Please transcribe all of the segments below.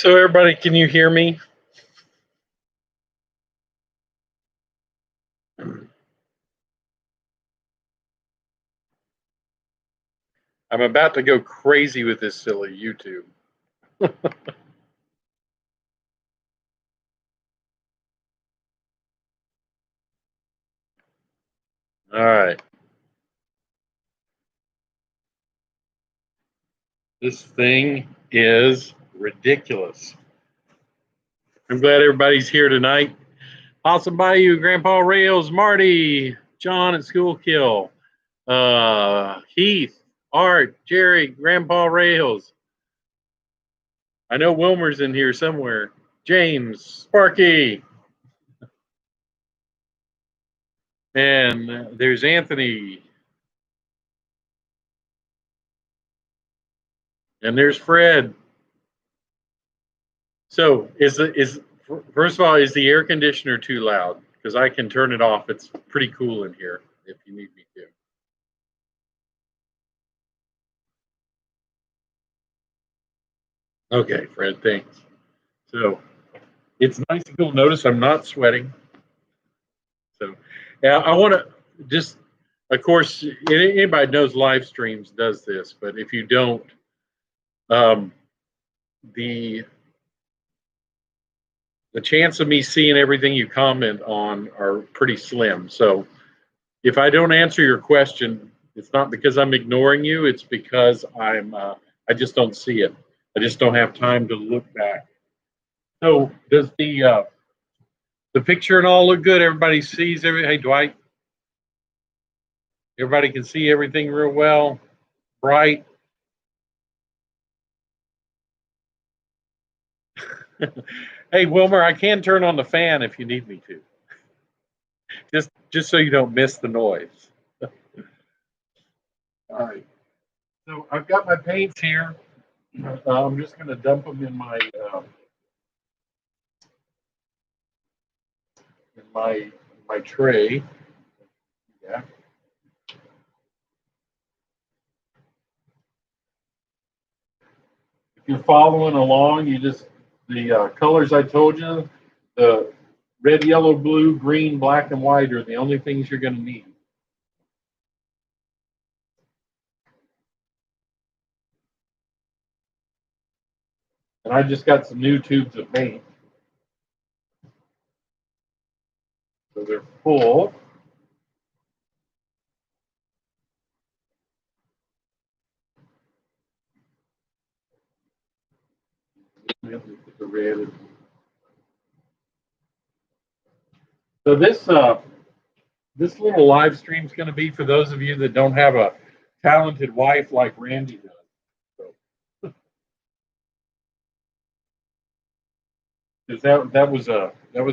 So everybody, can you hear me? I'm about to go crazy with this silly YouTube. All right. This thing is ridiculous. I'm glad everybody's here tonight. Awesome Bayou, Grandpa Rails, Marty, John at Schoolkill, Heath, Art, Jerry, Grandpa Rails. I know Wilmer's in here somewhere. James, Sparky. And there's Anthony. And there's Fred. So first of all, is the air conditioner too loud? Because I can turn it off. It's pretty cool in here if you need me to. Okay, Fred, thanks. So it's nice and cool. Notice I'm not sweating. So yeah, I want to just, of course, anybody knows live streams does this, but if you don't, the chance of me seeing everything you comment on are pretty slim. So if I don't answer your question, it's not because I'm ignoring you. It's because I just don't see it. I just don't have time to look back. So does the picture and all look good? Everybody sees everything. Hey, Dwight. Everybody can see everything real well, bright. Hey, Wilmer, I can turn on the fan if you need me to. Just so you don't miss the noise. All right. So I've got my paints here. I'm just going to dump them in my tray. Yeah. If you're following along, the colors I told you, the red, yellow, blue, green, black, and white are the only things you're going to need. And I just got some new tubes of paint. So they're full. The red. So this little live stream is going to be for those of you that don't have a talented wife like Randy does. So, because that was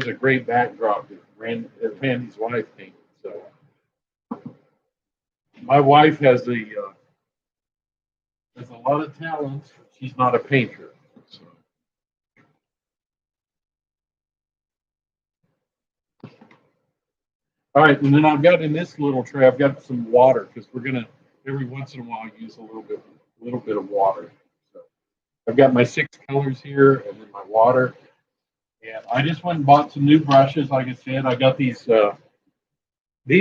a great backdrop that Randy's wife painted. So my wife has a lot of talents. She's not a painter. So. All right, and then I've got in this little tray, I've got some water because we're gonna every once in a while use a little bit of water. So I've got my 6 colors here and then my water. And I just went and bought some new brushes. Like I said, I got these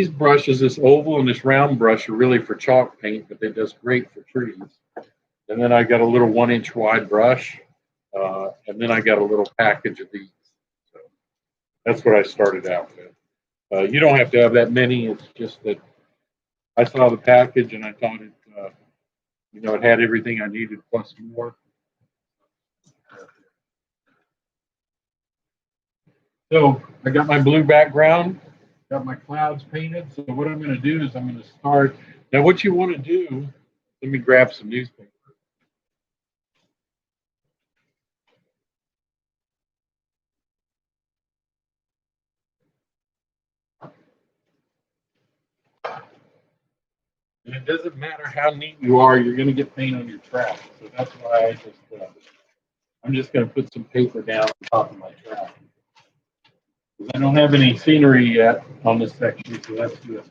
brushes, this oval and this round brush are really for chalk paint, but it does great for trees. And then I got a little 1-inch wide brush, and then I got a little package of these. So that's what I started out with. You don't have to have that many. It's just that I saw the package and I thought it had everything I needed plus more. So I got my blue background, got my clouds painted. So what I'm going to do is I'm going to start. Now what you want to do, let me grab some newspaper. And it doesn't matter how neat you are, you're going to get paint on your track. So that's why I'm just going to put some paper down on top of my track. I don't have any scenery yet on this section, so let's do it.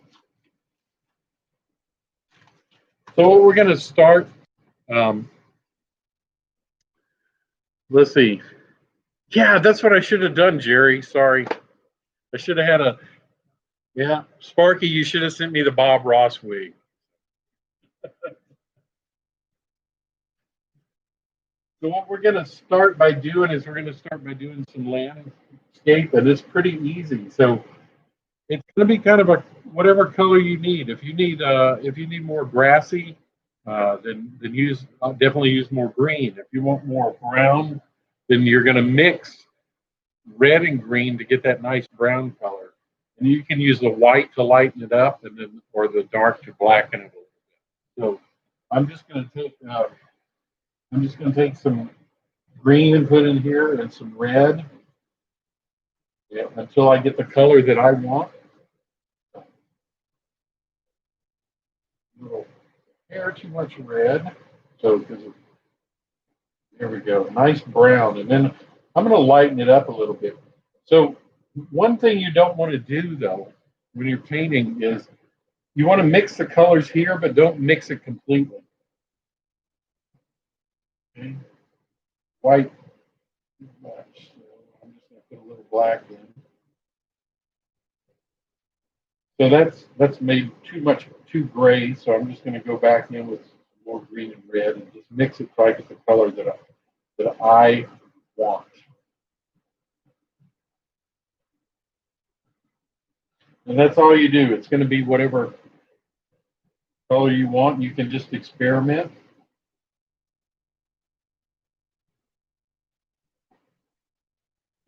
So what we're going to start, Let's see. Yeah, that's what I should have done, Jerry. Sorry. I should have had a, yeah. Sparky, you should have sent me the Bob Ross wig. So what we're going to start by doing is we're going to start by doing some landscape, and it's pretty easy. So it's going to be kind of a whatever color you need. If you need more grassy, then use definitely use more green. If you want more brown, then you're going to mix red and green to get that nice brown color. And you can use the white to lighten it up, and then or the dark to blacken it a little bit. So I'm just going to take some green and put in here, and some red, yeah, until I get the color that I want. A little hair too much red, so there we go, nice brown, and then I'm going to lighten it up a little bit. So one thing you don't want to do though when you're painting is you want to mix the colors here, but don't mix it completely. Okay. White, black. So I'm just going to put a little black in. So that's made too gray. So I'm just going to go back in with more green and red and just mix it so I get the color that I want. And that's all you do. It's going to be whatever color you want. You can just experiment.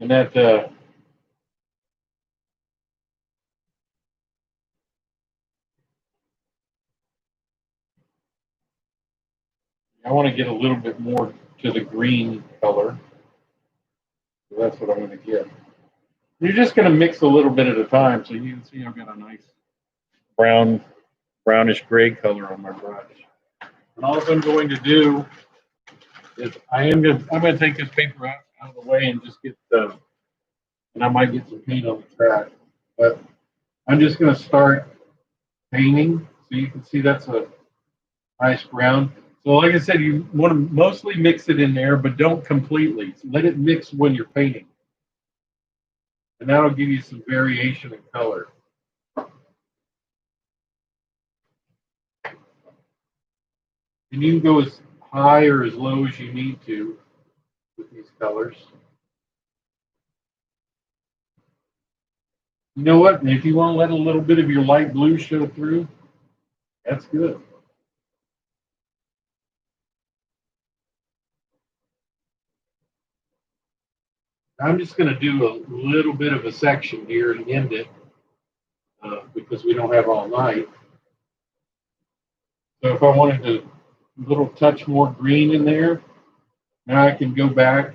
And that I want to get a little bit more to the green color. So that's what I'm going to get. You're just going to mix a little bit at a time, so you can see I've got a nice brownish gray color on my brush. And all I'm going to do is I'm going to take this paper out of the way and just get and I might get some paint on the track, but I'm just going to start painting. So you can see that's a nice brown. So like I said, you want to mostly mix it in there, but don't completely. So let it mix when you're painting. And that'll give you some variation in color. And you can go as high or as low as you need to with these colors. You know what? If you want to let a little bit of your light blue show through, that's good. I'm just going to do a little bit of a section here and end it because we don't have all night. So if I wanted to a little touch more green in there, now I can go back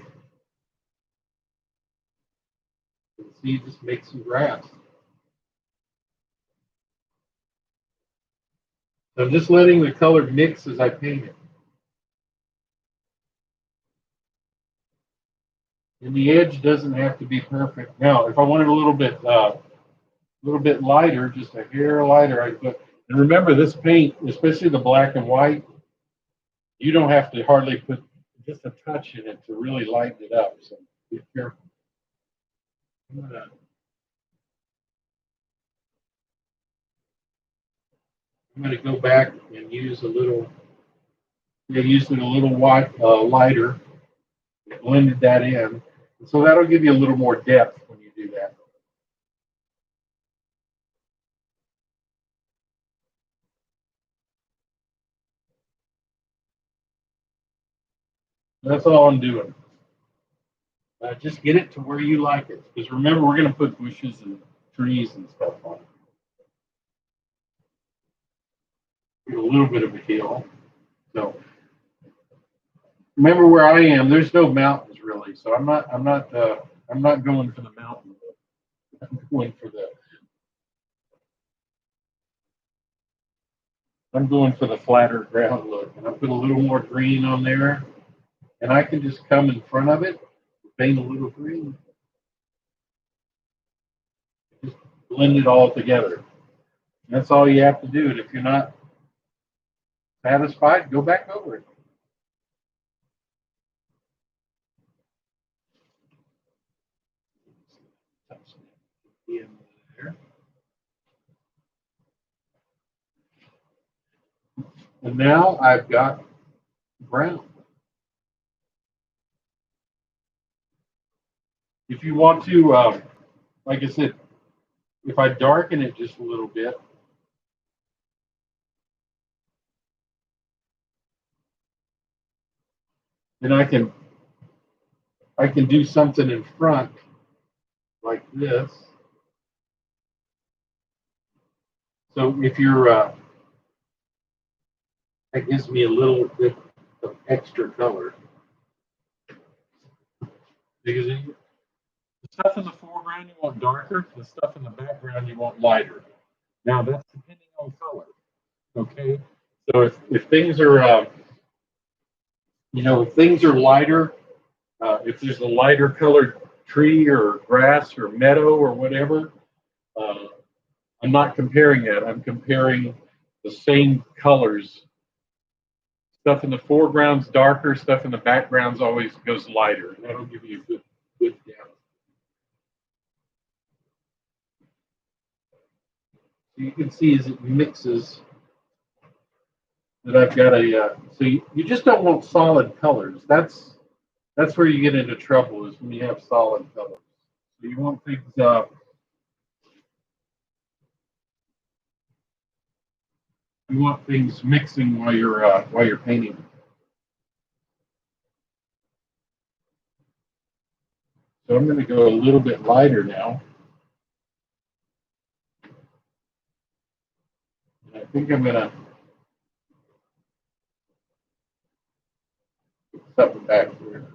and see, just make some grass. So I'm just letting the color mix as I paint it. And the edge doesn't have to be perfect. Now, if I wanted a little bit lighter, just a hair lighter, I put. And remember, this paint, especially the black and white, you don't have to hardly put just a touch in it to really lighten it up. So be careful. I'm gonna go back and use a little. Use it a little white lighter. Blended that in, so that'll give you a little more depth when you do that. That's all I'm doing. Just get it to where you like it, because remember, we're going to put bushes and trees and stuff on it. Get a little bit of a hill. So remember where I am. There's no mountains really, so I'm not going for the mountain. I'm going for the flatter ground look, and I put a little more green on there, and I can just come in front of it, paint a little green, just blend it all together. That's all you have to do. And if you're not satisfied, go back over it. And now I've got brown. If you want to, like I said, if I darken it just a little bit, then I can do something in front like this. So if you're, that gives me a little bit of extra color. Because the stuff in the foreground you want darker, the stuff in the background you want lighter. Now that's depending on color. Okay, so if things are, if things are lighter, if there's a lighter colored tree or grass or meadow or whatever, I'm not comparing that. I'm comparing the same colors. Stuff in the foreground's darker, stuff in the background's always goes lighter. And that'll give you a good depth. So you can see as it mixes that I've got so you just don't want solid colors. That's where you get into trouble, is when you have solid colors. So you want things mixing while you're painting. So I'm going to go a little bit lighter now. I think I'm going to put something back there.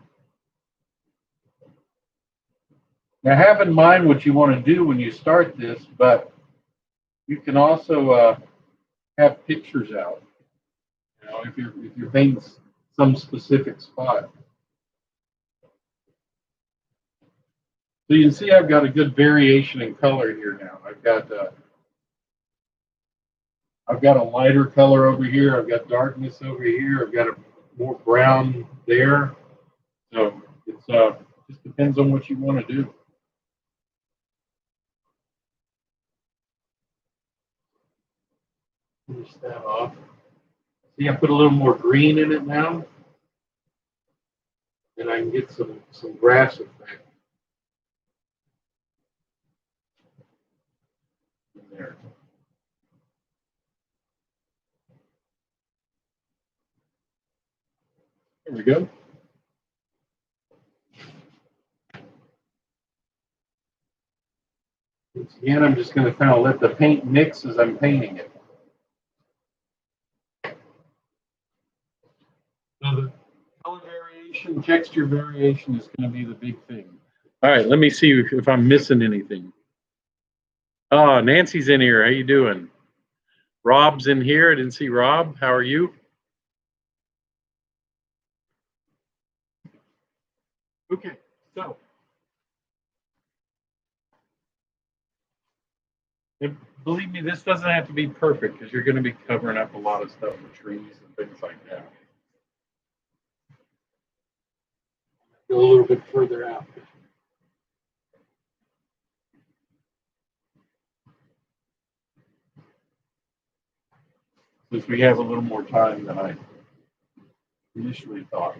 Now have in mind what you want to do when you start this, but you can also have pictures out. If you're painting some specific spot. So you can see I've got a good variation in color here now. I've got a lighter color over here. I've got darkness over here. I've got a more brown there. So it's just depends on what you want to do. Finish that off. See, I put a little more green in it now, and I can get some grass effect in there. There we go. Once again, I'm just going to kind of let the paint mix as I'm painting it. So the color variation, texture variation is going to be the big thing. All right, let me see if I'm missing anything. Oh, Nancy's in here. How you doing? Rob's in here. I didn't see Rob. How are you? Okay, so believe me, this doesn't have to be perfect because you're going to be covering up a lot of stuff with trees and things like that. Go a little bit further out. Since we have a little more time than I initially thought.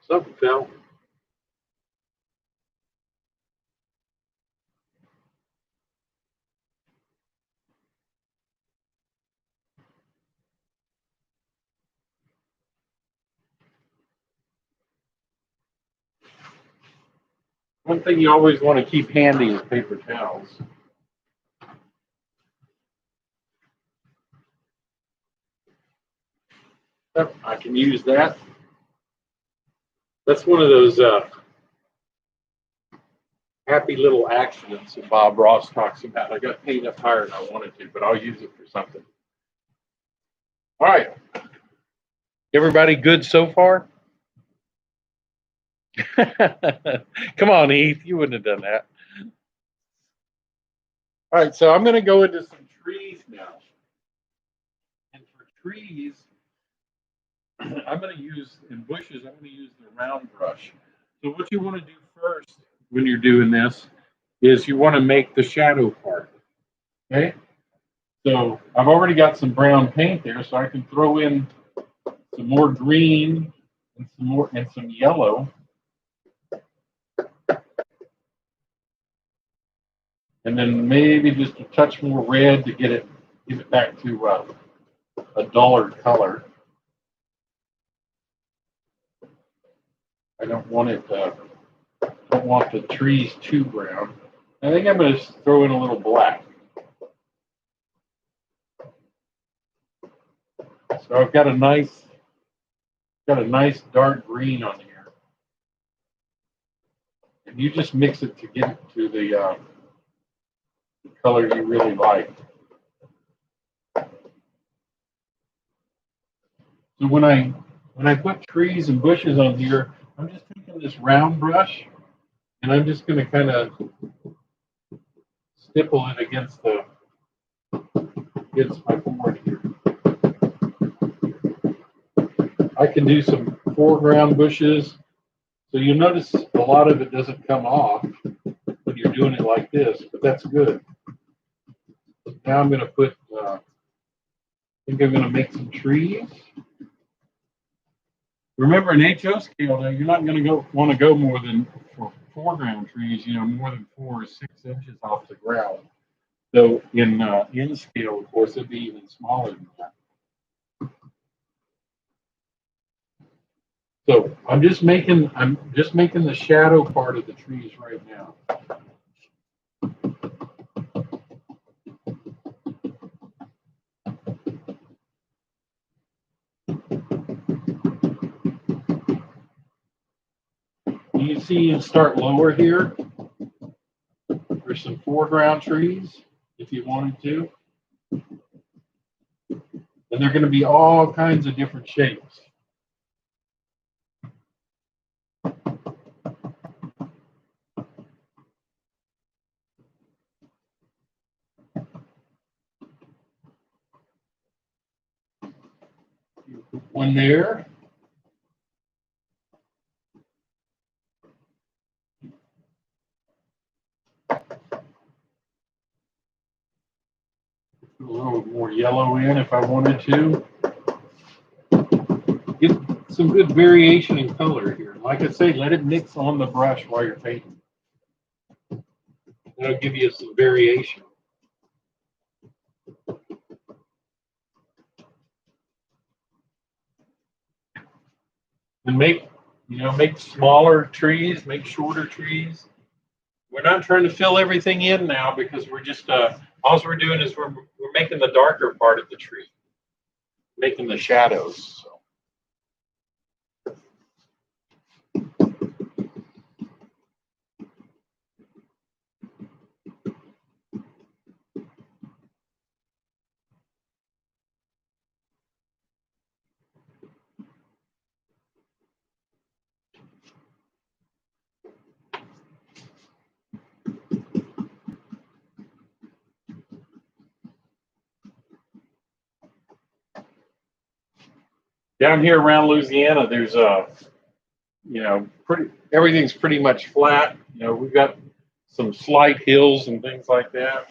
Something fell. One thing you always want to keep handy is paper towels. I can use that. That's one of those happy little accidents that Bob Ross talks about. I got paid up higher than I wanted to, but I'll use it for something. All right. Everybody good so far? Come on, Heath. You wouldn't have done that. All right, so I'm going to go into some trees now. And for trees, I'm going to use, in bushes, I'm going to use the round brush. So what you want to do first when you're doing this is you want to make the shadow part. Okay, so I've already got some brown paint there, so I can throw in some more green and some yellow. And then maybe just a touch more red to give it back to a duller color. I don't want it. Don't want the trees too brown. I think I'm going to throw in a little black. So I've got a nice dark green on here, and you just mix it to get it to the color you really like. So when I put trees and bushes on here, I'm just taking this round brush and I'm just going to kind of stipple it against my board here. I can do some foreground bushes. So you'll notice a lot of it doesn't come off when you're doing it like this, but that's good. Now I'm going to put, I think I'm going to make some trees. Remember, in HO scale, though, you're not going to want to go more than, for foreground trees, more than 4 or 6 inches off the ground. So in scale, of course, it'd be even smaller than that. So I'm just making the shadow part of the trees right now. You see, you start lower here. There's some foreground trees if you wanted to. And they're going to be all kinds of different shapes. One there. Put a little more yellow in if I wanted to. Get some good variation in color here. Like I say, let it mix on the brush while you're painting. That'll give you some variation. And make smaller trees, make shorter trees. We're not trying to fill everything in now because we're just all we're doing is we're making the darker part of the tree, making the shadows. So. Down here around Louisiana, there's everything's pretty much flat. We've got some slight hills and things like that.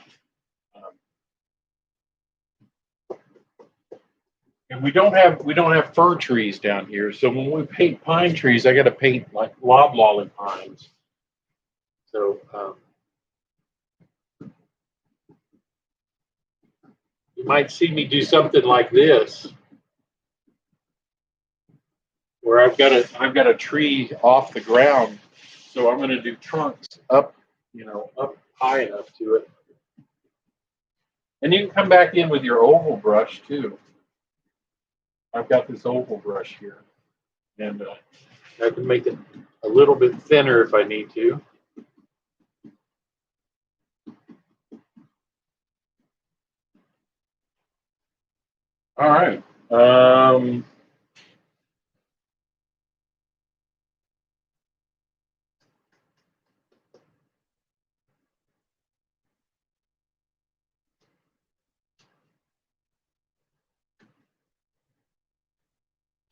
And we don't have fir trees down here. So when we paint pine trees, I got to paint like loblolly pines. So you might see me do something like this, where I've got a tree off the ground. So I'm going to do trunks up high enough to it. And you can come back in with your oval brush too. I've got this oval brush here, and I can make it a little bit thinner if I need to. All right.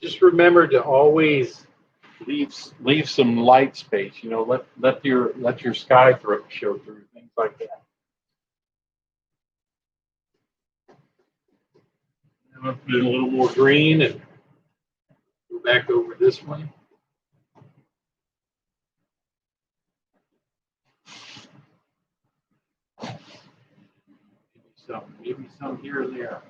Just remember to always leave some light space. Let your sky show through, things like that. I'm going to put in a little more green and go back over this one. Maybe some here and there.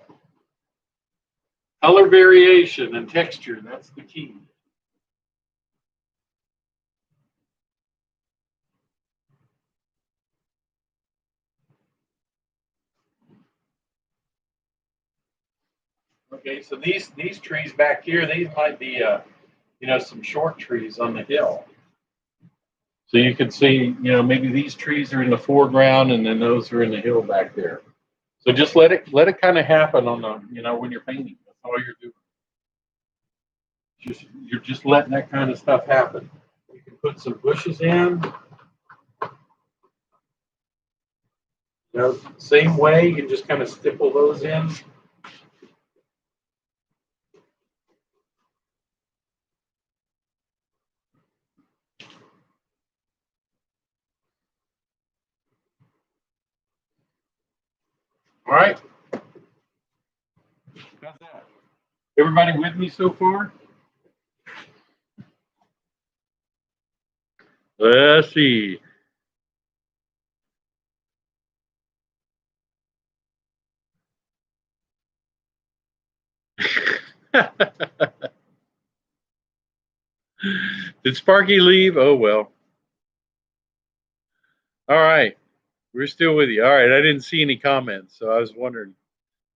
Color variation and texture, that's the key. Okay, so these trees back here, these might be some short trees on the hill. So you can see, maybe these trees are in the foreground and then those are in the hill back there. So just let it kind of happen on the, when you're painting. That's all you're doing. You're just letting that kind of stuff happen. You can put some bushes in. Same way, you just kind of stipple those in. All right. How's that? Everybody with me so far? Let's see. Did Sparky leave? Oh, well. All right. We're still with you. All right. I didn't see any comments, so I was wondering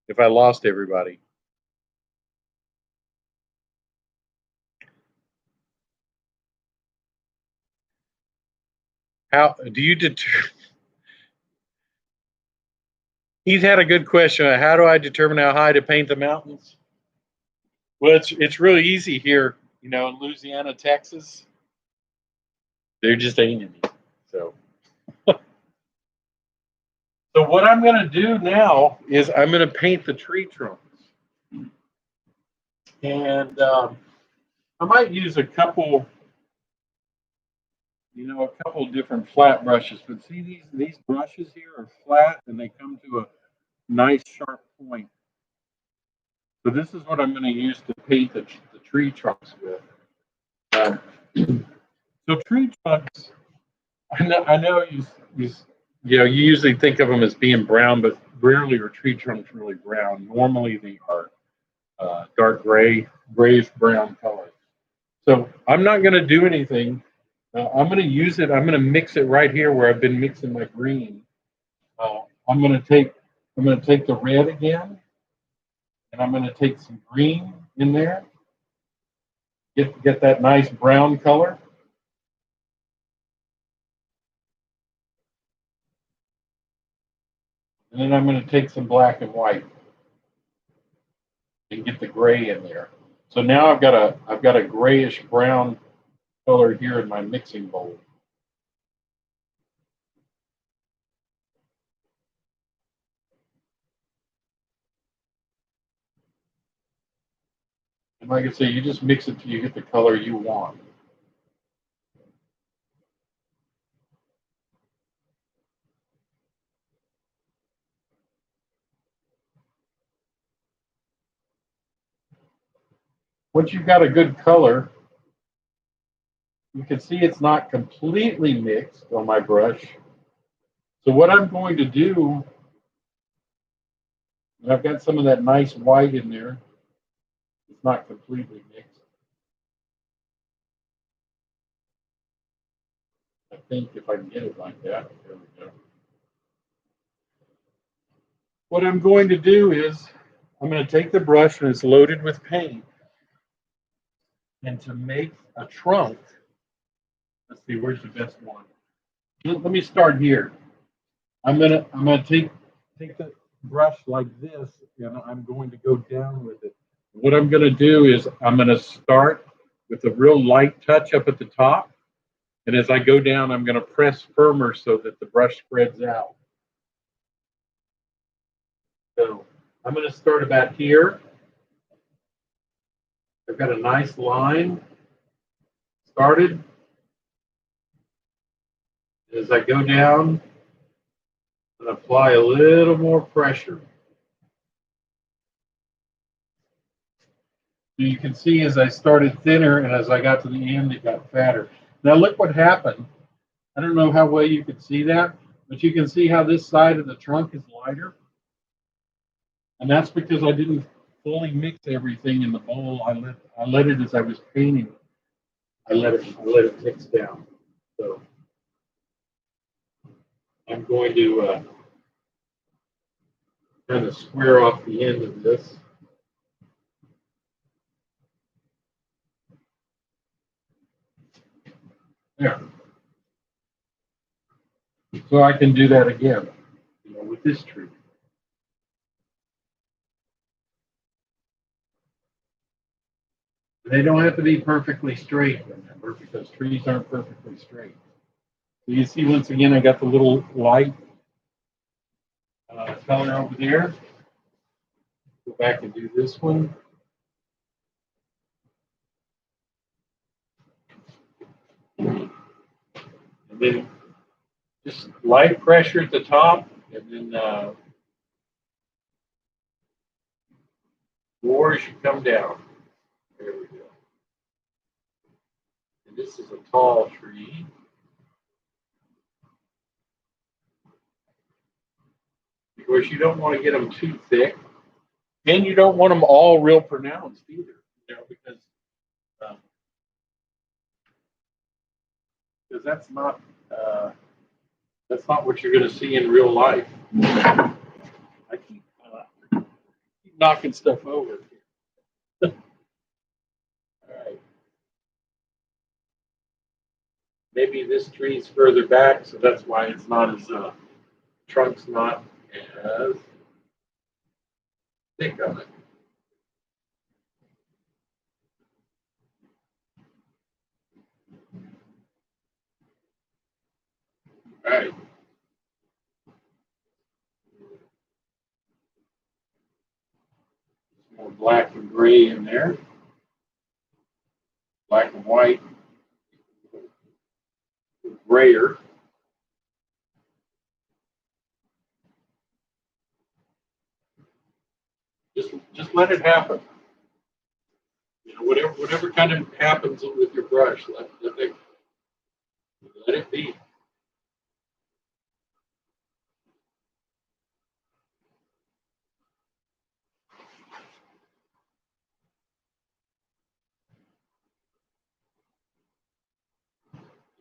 if I lost everybody. How do you deter? He's had a good question. How do I determine how high to paint the mountains? Well, it's really easy here, in Louisiana, Texas. There just ain't any. So what I'm going to do now is I'm going to paint the tree trunks. And I might use a couple different flat brushes. But see, these brushes here are flat and they come to a nice sharp point. So this is what I'm going to use to paint the tree trunks with. So tree trunks, I know you usually think of them as being brown, but rarely are tree trunks really brown. Normally they are dark gray, grayish brown color. So I'm not going to do anything. I'm going to use it. I'm going to mix it right here where I've been mixing my green. I'm going to take the red again, and I'm going to take some green in there. Get that nice brown color. And then I'm going to take some black and white and get the gray in there. So now I've got a grayish brown color here in my mixing bowl. And like I say, you just mix it till you get the color you want. Once you've got a good color, you can see it's not completely mixed on my brush. So what I'm going to do, and I've got some of that nice white in there. It's not completely mixed. I think if I can get it like that, there we go. What I'm going to do is I'm going to take the brush and it's loaded with paint. And to make a trunk, let's see, where's the best one? Let me start here. I'm gonna take the brush like this, and I'm going to go down with it. What I'm going to do is I'm going to start with a real light touch up at the top, and as I go down, I'm going to press firmer so that the brush spreads out. So I'm going to start about here. I've got a nice line started. As I go down, I'm going to apply a little more pressure. You can see as I started thinner and as I got to the end, it got fatter. Now look what happened. I don't know how well you could see that, but you can see how this side of the trunk is lighter. And that's because I didn't fully mix everything in the bowl. I let it as I was painting. I let it mix down. So I'm going to kind of square off the end of this. There. So I can do that again, with this tree. They don't have to be perfectly straight, remember, because trees aren't perfectly straight. So you see, once again, I got the little light color over there. Go back and do this one. And then just light pressure at the top, and then more as you come down. There we go. And this is a tall tree. Of course, you don't want to get them too thick, and you don't want them all real pronounced either, because that's not what you're going to see in real life. I keep knocking stuff over. All right. Maybe this tree's further back, so that's why it's not as trunk's not as thick on it. All right. More black and gray in there. Black and white. Grayer. Just let it happen. Whatever kind of happens with your brush, let it be.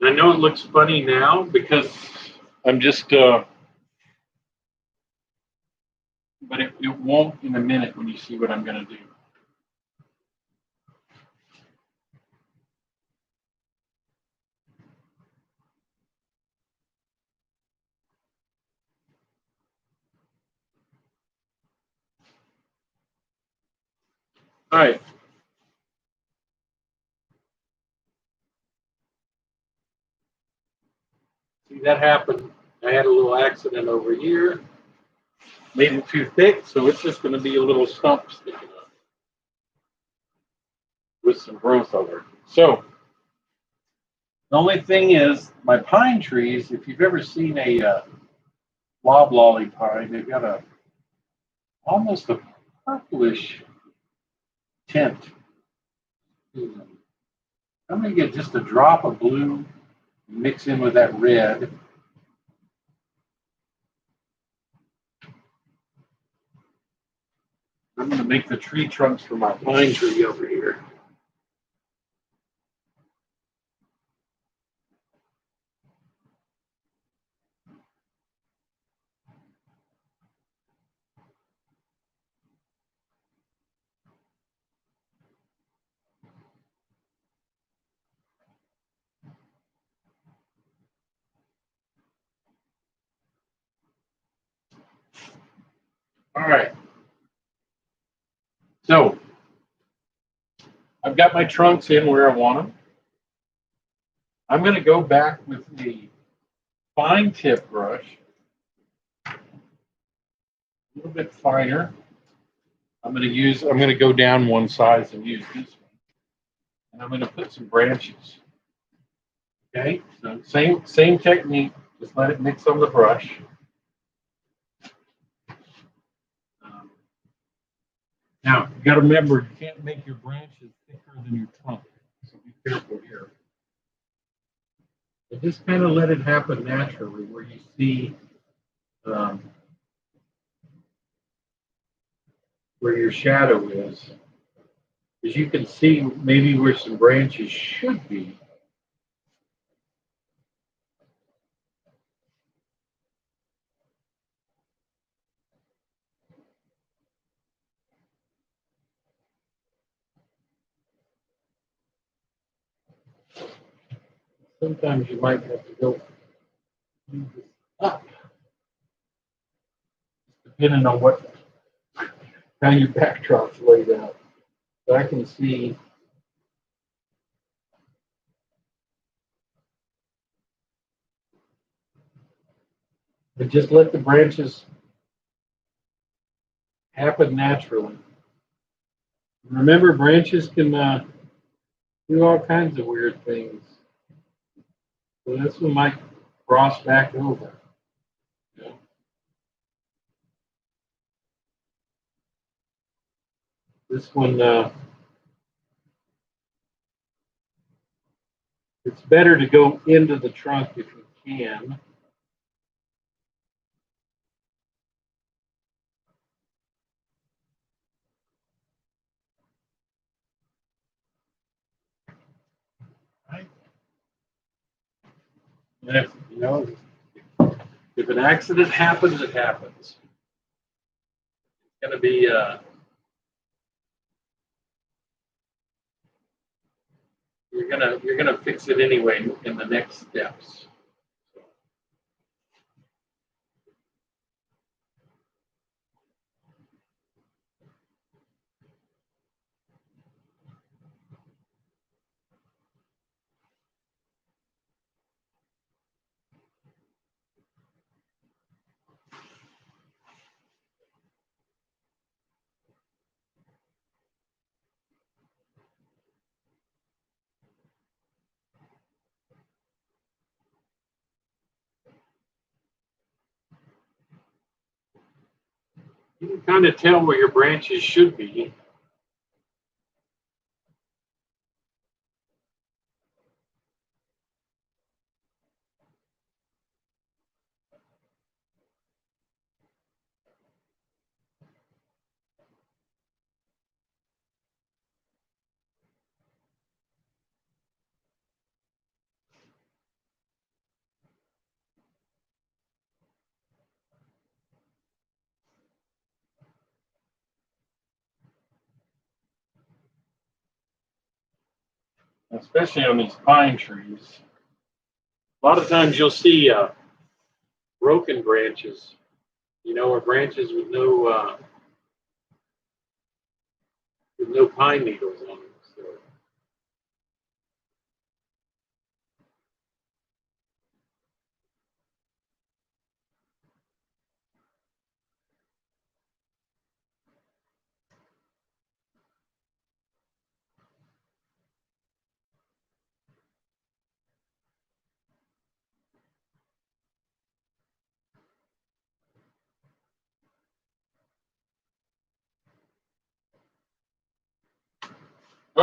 I know it looks funny now because I'm just, but it won't in a minute when you see what I'm going to do. All right. See, that happened. I had a little accident over here. Made it too thick, so it's just going to be a little stump sticking up with some growth over it. So the only thing is, my pine trees, if you've ever seen a loblolly pine, they've got almost a purplish tint. I'm going to get just a drop of blue, mix in with that red. I'm going to make the tree trunks for my pine tree over here. All right. So I've got my trunks in where I want them. I'm going to go back with the fine tip brush, a little bit finer. I'm going to go down one size and use this one. And I'm going to put some branches. Okay, so same technique, just let it mix on the brush. Now, you got to remember, you can't make your branches thicker than your trunk, so be careful here. But just kind of let it happen naturally, where you see um, where your shadow is. As you can see, maybe where some branches should be. Sometimes you might have to go up, depending on what how your backdrop's laid out. But I can see but just let the branches happen naturally. Remember, branches can do all kinds of weird things. So this one might cross back over. Yeah. This one, it's better to go into the trunk if you can. Right? And if, you know, if an accident happens, it happens. It's going to be, you're gonna fix it anyway in the next steps. You can kind of tell where your branches should be. Especially on these pine trees. A lot of times you'll see broken branches, or branches with no pine needles on them. So,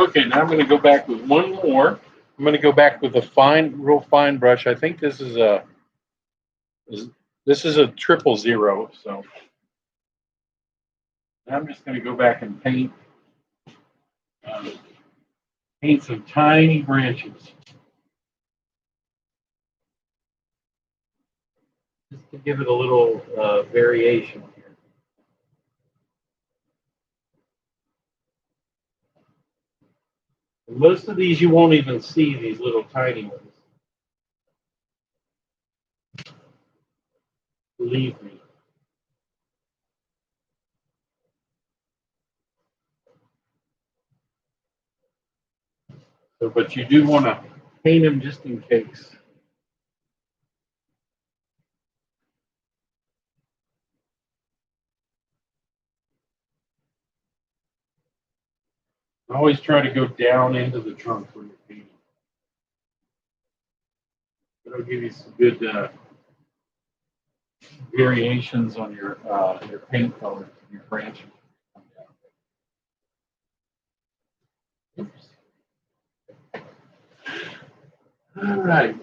okay, now I'm going to go back with one more. I'm going to go back with a real fine brush. I think this is a 000. So I'm just going to go back and uh, paint some tiny branches, just to give it a little variation here. And most of these you won't even see, these little tiny ones. Believe me. So, but you do want to paint them just in case. Always try to go down into the trunk when you're painting. It'll give you some good variations on your paint color, your branches. Oops. All right.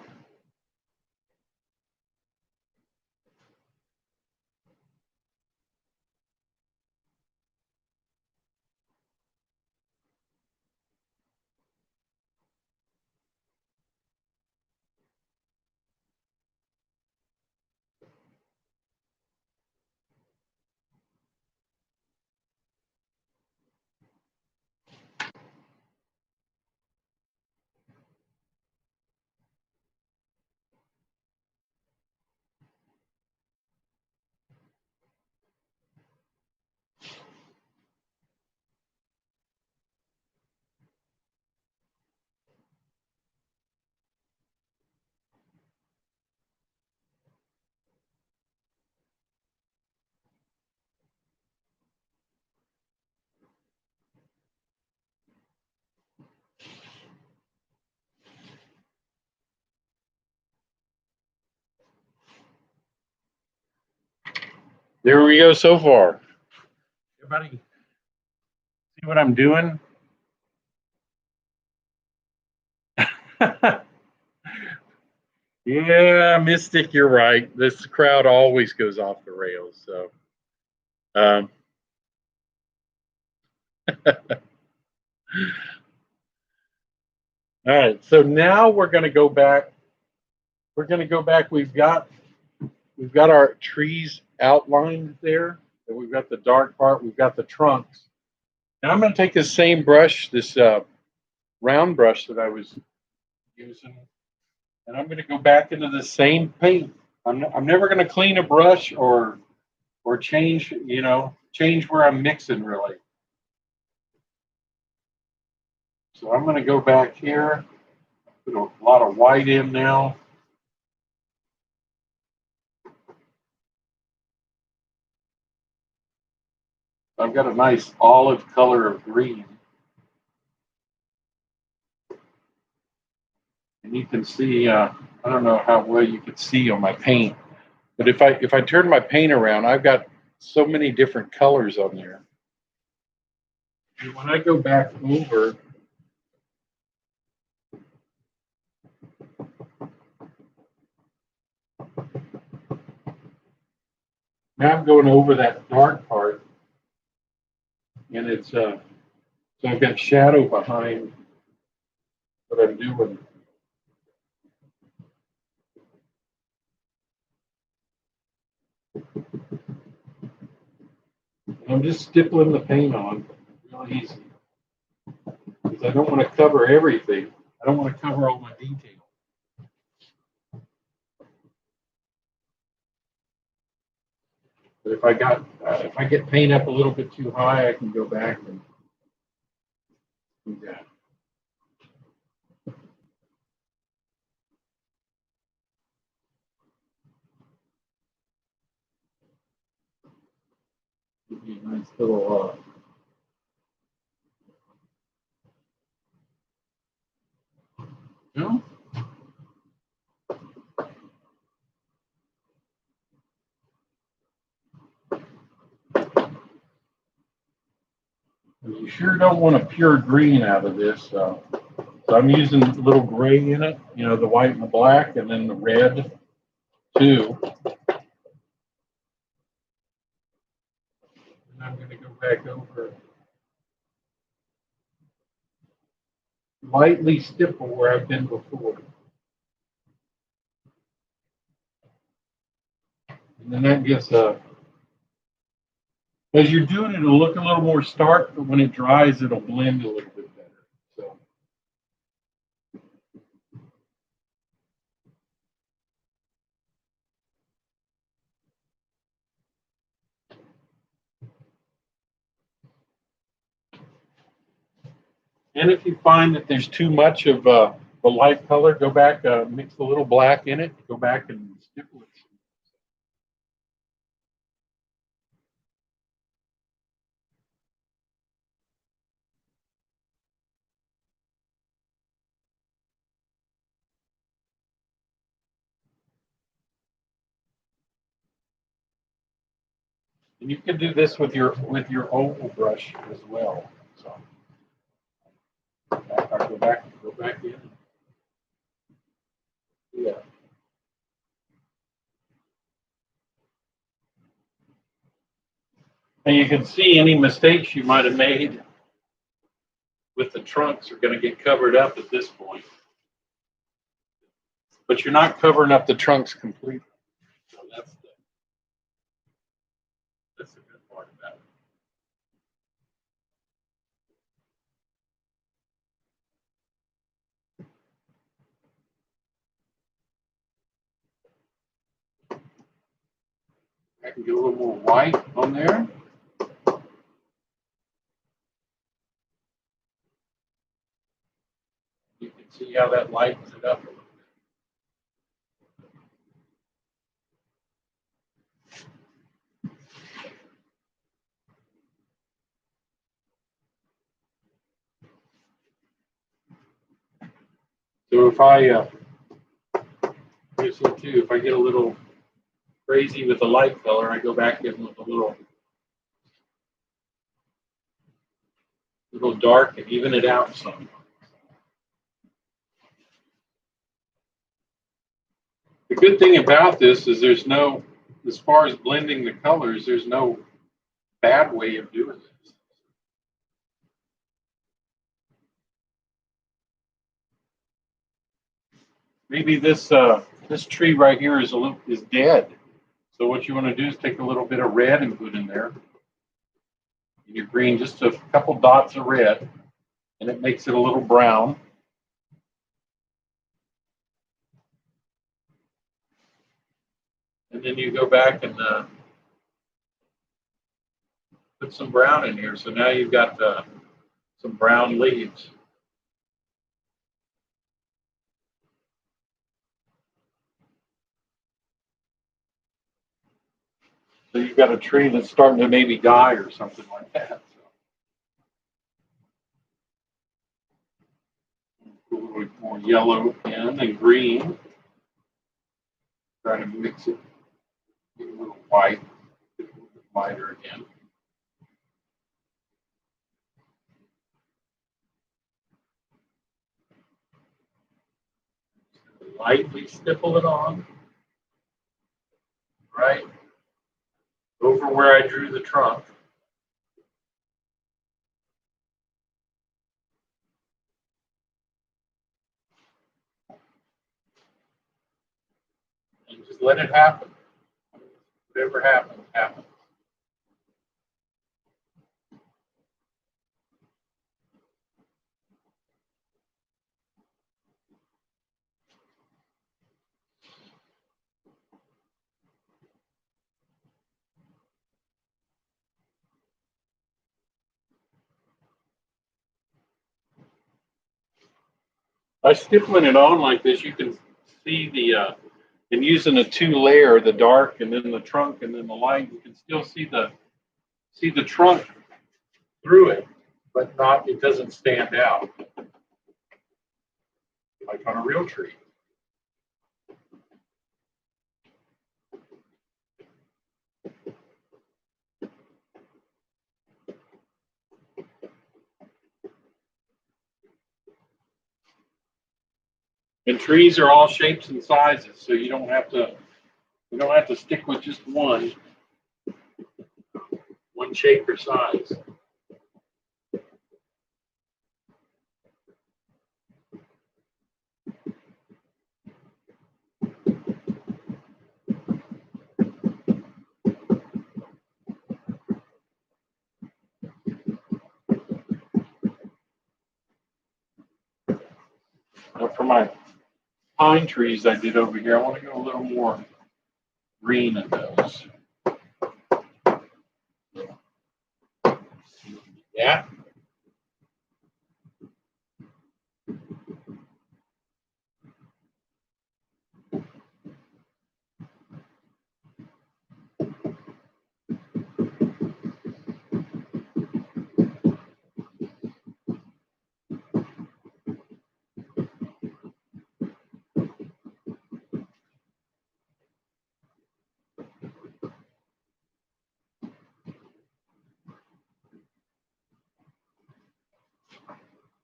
There we go so far. Everybody see what I'm doing? Yeah, Mystic, you're right. This crowd always goes off the rails. So, um, all right. So now we're going to go back. We're going to go back. We've got our trees outlined there, and we've got the dark part. We've got the trunks. Now I'm going to take this same brush, this round brush that I was using, and I'm going to go back into the same paint. I'm never going to clean a brush or change, change where I'm mixing really. So I'm going to go back here, put a lot of white in now. I've got a nice olive color of green. And you can see, I don't know how well you can see on my paint, but if I turn my paint around, I've got so many different colors on there. And when I go back over, now I'm going over that dark part, and it's so I've got shadow behind what I'm doing. And I'm just stippling the paint on real easy because I don't want to cover everything. I don't want to cover all my details. But if I get paint up a little bit too high, I can go back and do that. Give me a nice little. No? You sure don't want a pure green out of this. So I'm using a little gray in it, the white and the black, and then the red too. And I'm going to go back over, lightly stipple where I've been before. And then that gives as you're doing it, it'll look a little more stark, but when it dries, it'll blend a little bit better. So. And if you find that there's too much of the light color, go back, mix a little black in it, go back and stipple it. And you can do this with your oval brush as well. So. Go back in. Yeah. And you can see any mistakes you might have made with the trunks are going to get covered up at this point. But you're not covering up the trunks completely. So that's the good part about it. I can get a little more white on there. You can see how that lightens it up a little bit. So if I, here's it too, if I get a little crazy with the light color, I go back in with a little dark and even it out some. The good thing about this is there's no, as far as blending the colors, there's no bad way of doing this. Maybe this this tree right here is dead. So what you want to do is take a little bit of red and put in there. In your green, just a couple dots of red, and it makes it a little brown. And then you go back and put some brown in here. So now you've got some brown leaves. So you've got a tree that's starting to maybe die or something like that. So a little bit more yellow in and green. Try to mix it, get a little white, get a little bit lighter again. Lightly stipple it on, right over where I drew the trunk. And just let it happen. Whatever happens, happens. By stippling it on like this, you can see and using a two layer, the dark and then the trunk and then the light, you can still see the trunk through it, but it doesn't stand out like on a real tree. And trees are all shapes and sizes, so you don't have to stick with just one shape or size. Now for my pine trees I did over here, I want to go a little more green in those. Yeah.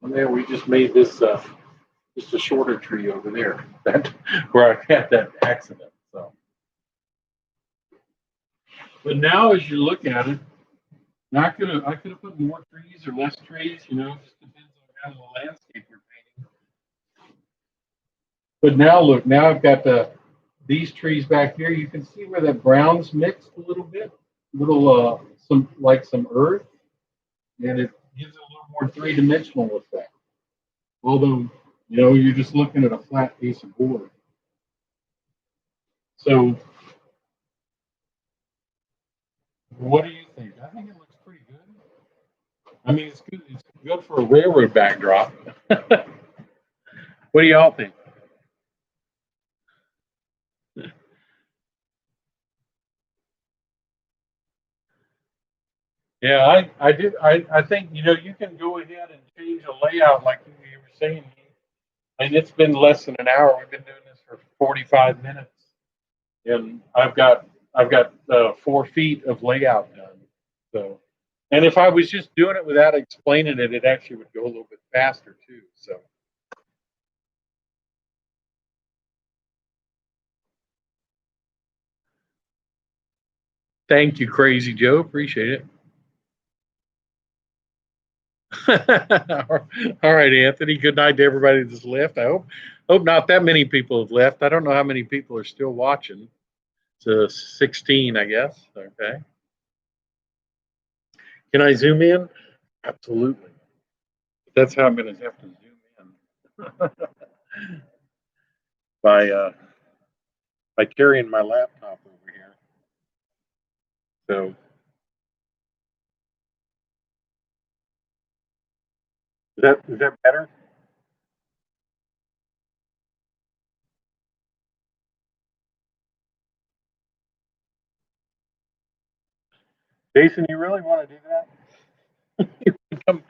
And then we just made this just a shorter tree over there that where I had that accident. So, but now as you look at it, now I could have put more trees or less trees. You know, it just depends on kind of the landscape you're painting. But now look, now I've got these trees back here. You can see where that brown's mixed a little bit, some earth, and it gives it a little more three-dimensional effect. Although, you know, you're just looking at a flat piece of board. So, what do you think? I think it looks pretty good. I mean, it's good. It's good for a railroad backdrop. What do y'all think? Yeah, I did. I think, you know, you can go ahead and change a layout like you were saying. And it's been less than an hour. We've been doing this for 45 minutes, and I've got 4 feet of layout done. So, and if I was just doing it without explaining it, it actually would go a little bit faster too. So, thank you, Crazy Joe. Appreciate it. All right, Anthony. Good night to everybody that's left. I hope not that many people have left. I don't know how many people are still watching. It's 16, I guess. Okay. Can I zoom in? Absolutely. That's how I'm going to have to zoom in by carrying my laptop over here. So is that better? Jason, you really want to do that? You come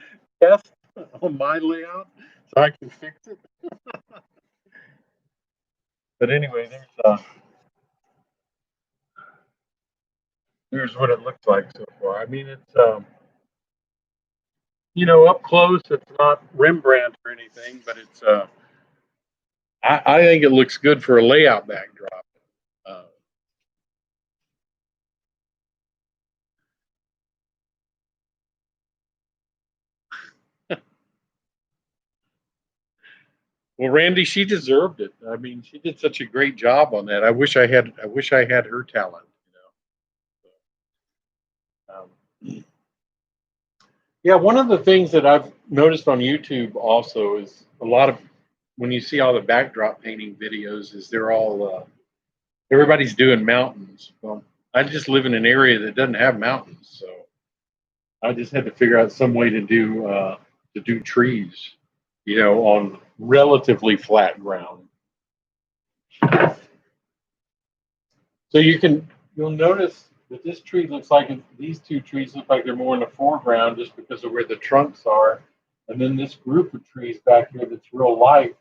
test on my layout so I can fix it. But anyway, there's what it looks like so far. I mean, it's you know, up close, it's not Rembrandt or anything, but it's I think it looks good for a layout backdrop. Uh, well, Randy, she deserved it. I mean, she did such a great job on that. I wish I had her talent. Um, yeah, one of the things that I've noticed on YouTube also is a lot of when you see all the backdrop painting videos, is they're all everybody's doing mountains. Well, I just live in an area that doesn't have mountains, so I just had to figure out some way to do trees, you know, on relatively flat ground. So you'll notice that this tree looks like these two trees look like they're more in the foreground just because of where the trunks are, and then this group of trees back here that's real light.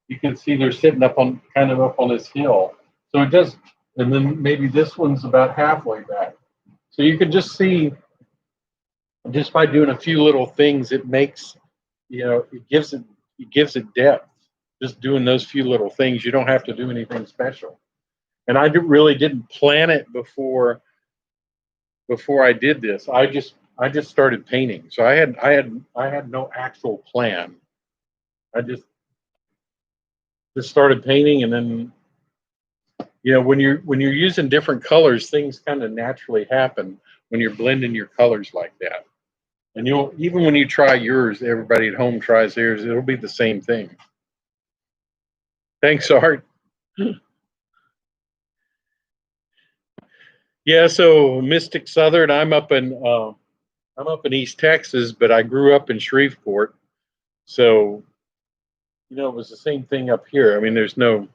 You can see they're sitting up on kind of up on this hill. So it does, and then maybe this one's about halfway back. So you can just see just by doing a few little things, it makes, you know, it gives it depth. Just doing those few little things, you don't have to do anything special. And really didn't plan it before I did this. I just started painting, so I had no actual plan. I just started painting, and then, you know, when you're using different colors, things kind of naturally happen when you're blending your colors like that. And you'll even when you try yours, everybody at home tries theirs, it'll be the same thing. Thanks, Art. Yeah, so Mystic Southern, I'm up in East Texas, but I grew up in Shreveport. So, you know, it was the same thing up here. I mean, there's no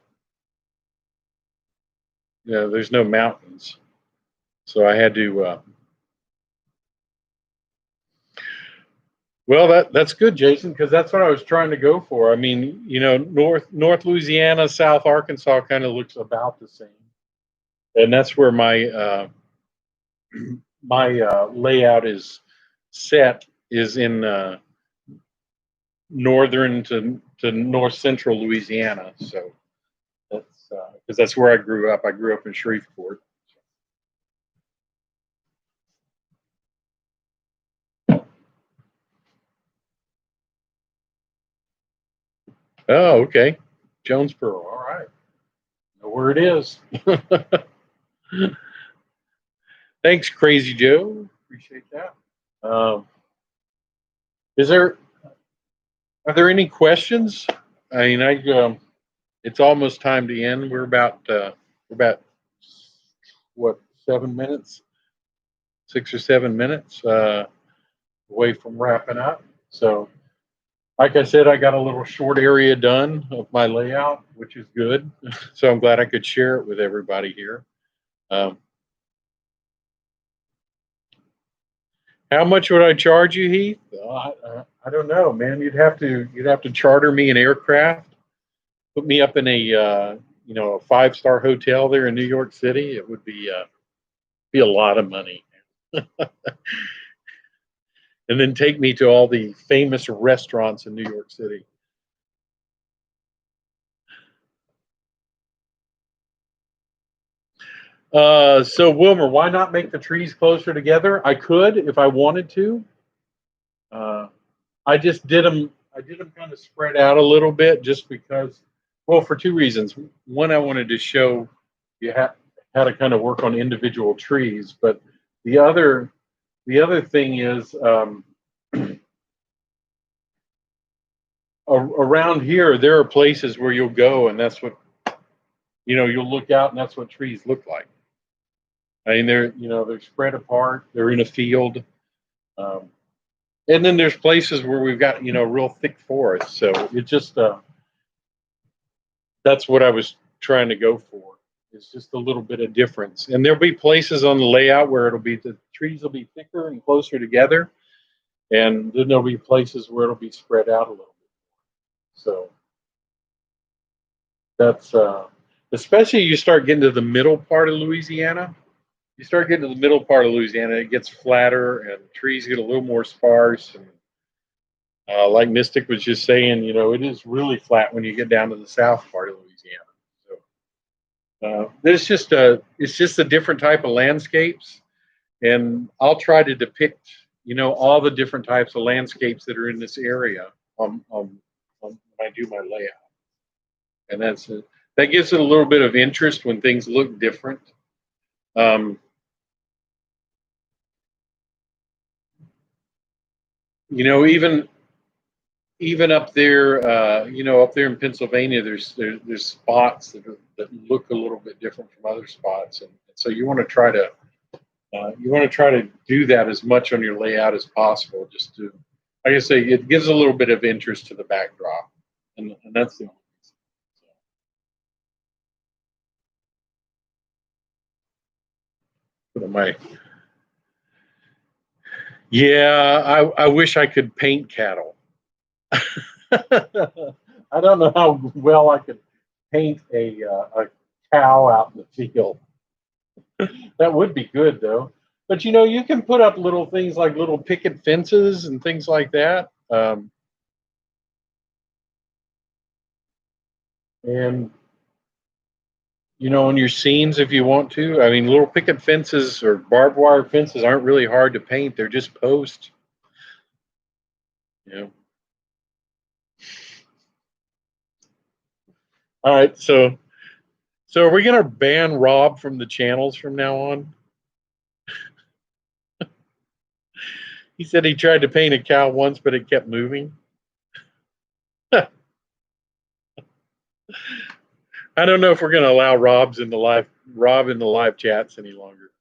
mountains. So I had to well, that's good, Jason, because that's what I was trying to go for. I mean, you know, North Louisiana, South Arkansas kind of looks about the same. And that's where my layout is set, is in northern to north central Louisiana. So that's because that's where I grew up. I grew up in Shreveport. Oh, okay. Jonesboro. All right. Know where it is. Thanks, Crazy Joe. Appreciate that. Um, is there are there any questions? I mean, it's almost time to end. We're about what 7 minutes, 6 or 7 minutes away from wrapping up. So, like I said, I got a little short area done of my layout, which is good. So I'm glad I could share it with everybody here. Um, how much would I charge you, Heath? I don't know, man. You'd have to charter me an aircraft, put me up in a a 5-star hotel there in New York City. It would be a lot of money, and then take me to all the famous restaurants in New York City. So Wilmer, why not make the trees closer together? I could if I wanted to. Uh, I just did them. I did them kind of spread out a little bit, just because. Well, for two reasons. One, I wanted to show you how to kind of work on individual trees, but the other thing is around here there are places where you'll go, and that's what you'll look out, and that's what trees look like. I mean, they're spread apart. They're in a field. Um, and then there's places where we've got real thick forest. So it just that's what I was trying to go for. It's just a little bit of difference. And there'll be places on the layout where the trees will be thicker and closer together, and then there'll be places where it'll be spread out a little bit. So that's especially you start getting to the middle part of Louisiana. You start getting to the middle part of Louisiana, it gets flatter and trees get a little more sparse. And like Mystic was just saying, it is really flat when you get down to the south part of Louisiana. So it's just a different type of landscapes, and I'll try to depict all the different types of landscapes that are in this area when I do my layout, and that gives it a little bit of interest when things look different. Um, even up there, up there in Pennsylvania, there's spots that look a little bit different from other spots, and so you want to try to do that as much on your layout as possible, just to, like I say, it gives a little bit of interest to the backdrop, and that's the only reason. So, I wish I could paint cattle. I don't know how well I could paint a cow out in the field. That would be good though. But you can put up little things like little picket fences and things like that. And on your scenes if you want to. I mean, little picket fences or barbed wire fences aren't really hard to paint. They're just posts. All right, so are we gonna ban Rob from the channels from now on? He said he tried to paint a cow once, but it kept moving. I don't know if we're gonna allow Rob in the live chats any longer.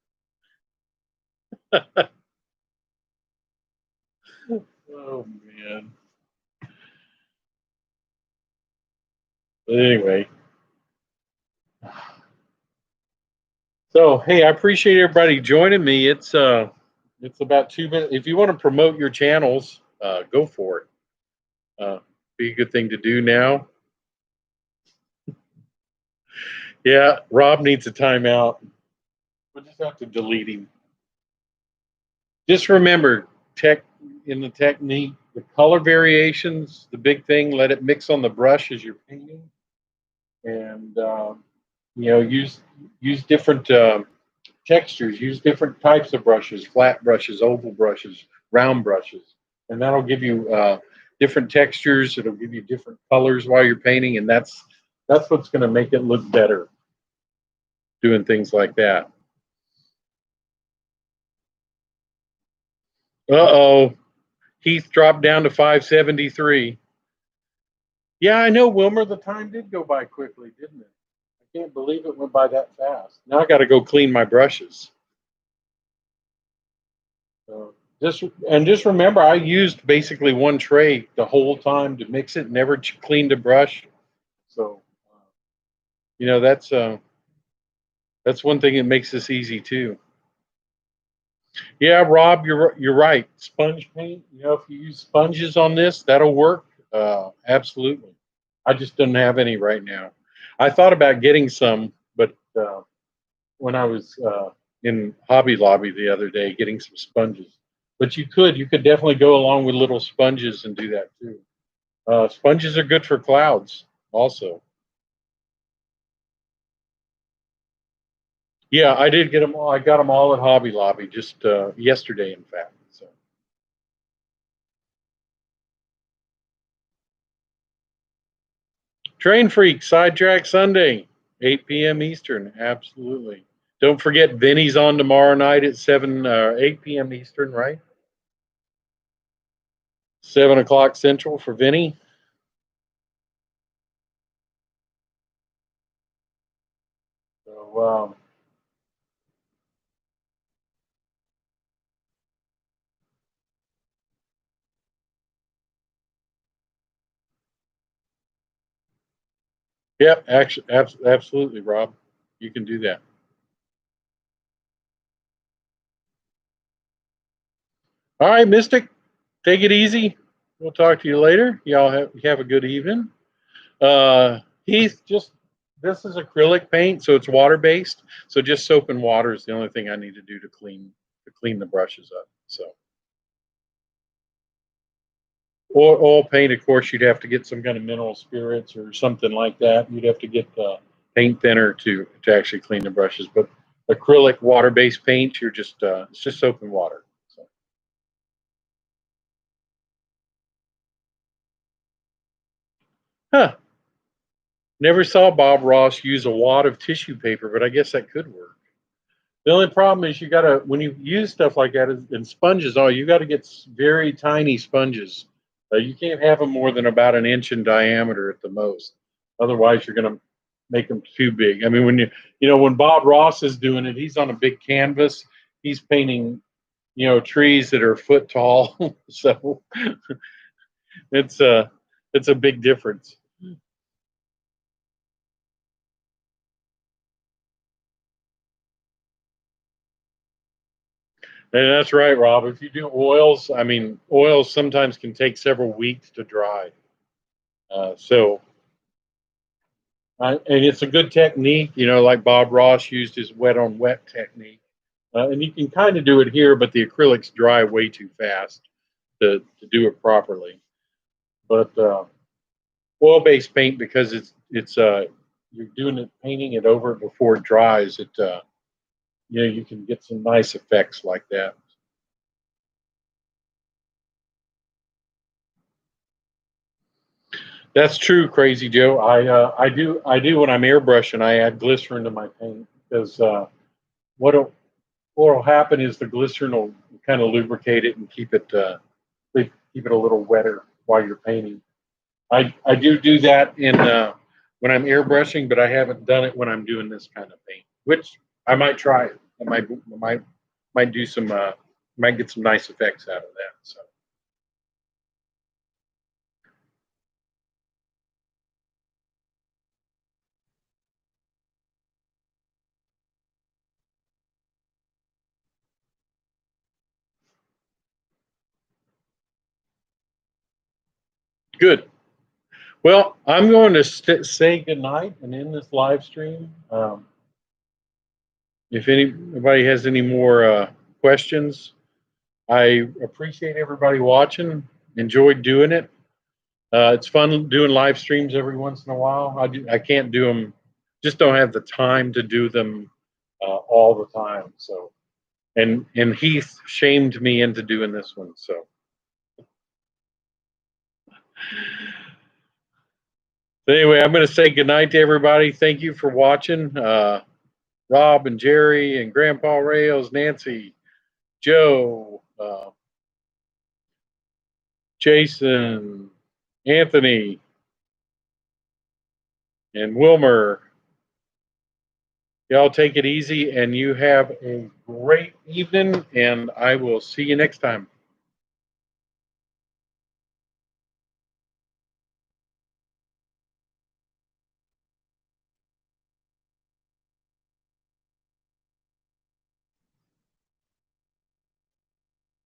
Oh man. But anyway. So hey, I appreciate everybody joining me. It's about 2 minutes. If you want to promote your channels, go for it. Be a good thing to do now. Yeah, Rob needs a timeout. We'll just have to delete him. Just remember, in the technique, the color variations, the big thing. Let it mix on the brush as you're painting, and use different textures. Use different types of brushes: flat brushes, oval brushes, round brushes, and that'll give you different textures. It'll give you different colors while you're painting, and that's what's going to make it look better. Doing things like that. Uh-oh. Heath dropped down to 573. Yeah, I know, Wilmer. The time did go by quickly, didn't it? I can't believe it went by that fast. Now I got to go clean my brushes. So just remember, I used basically one tray the whole time to mix it. Never cleaned a brush. So you know that's one thing that makes this easy too. Yeah, Rob, you're right. Sponge paint. You know, if you use sponges on this, that'll work. Absolutely. I just don't have any right now. I thought about getting some, but when I was in Hobby Lobby the other day, getting some sponges. But you could definitely go along with little sponges and do that too. Sponges are good for clouds, also. Yeah, I did get them all. I got them all at Hobby Lobby just yesterday, in fact. So. Train Freak, Sidetrack Sunday, 8 p.m. Eastern. Absolutely. Don't forget, Vinny's on tomorrow night at 8 p.m. Eastern, right? 7 o'clock Central for Vinny. So, yep, actually, absolutely, Rob. You can do that. All right, Mystic, take it easy. We'll talk to you later. Y'all have a good evening. Heath, just this is acrylic paint, so it's water based. So just soap and water is the only thing I need to do to clean the brushes up. So oil paint, of course, you'd have to get some kind of mineral spirits or something like that. You'd have to get the paint thinner to actually clean the brushes. But acrylic water based paint, you're just it's just soap and water. So. Huh. Never saw Bob Ross use a wad of tissue paper, but I guess that could work. The only problem is you gotta when you use stuff like that and sponges, you got to get very tiny sponges. You can't have them more than about an inch in diameter at the most. Otherwise, you're gonna make them too big. I mean, when Bob Ross is doing it, he's on a big canvas. He's painting, trees that are a foot tall. So it's a it's a big difference. And that's right, Rob. If you do oils, I mean, oils sometimes can take several weeks to dry. And it's a good technique, like Bob Ross used his wet on wet technique. And you can kind of do it here, but the acrylics dry way too fast to do it properly. But oil-based paint, because it's you're doing it, painting it over before it dries, you can get some nice effects like that. That's true, Crazy Joe. I do when I'm airbrushing. I add glycerin to my paint because what'll happen is the glycerin will kind of lubricate it and keep it a little wetter while you're painting. I do that in when I'm airbrushing, but I haven't done it when I'm doing this kind of paint. Which I might try it. I might do some might get some nice effects out of that. So good. Well, I'm going to say goodnight and end this live stream. If anybody has any more questions, I appreciate everybody watching. enjoyed doing it. It's fun doing live streams every once in a while. I can't do them, just don't have the time to do them all the time. So, and Heath shamed me into doing this one. So, anyway, I'm going to say goodnight to everybody. Thank you for watching. Rob and Jerry and Grandpa Rails, Nancy, Joe, Jason, Anthony, and Wilmer. Y'all take it easy and you have a great evening, and I will see you next time.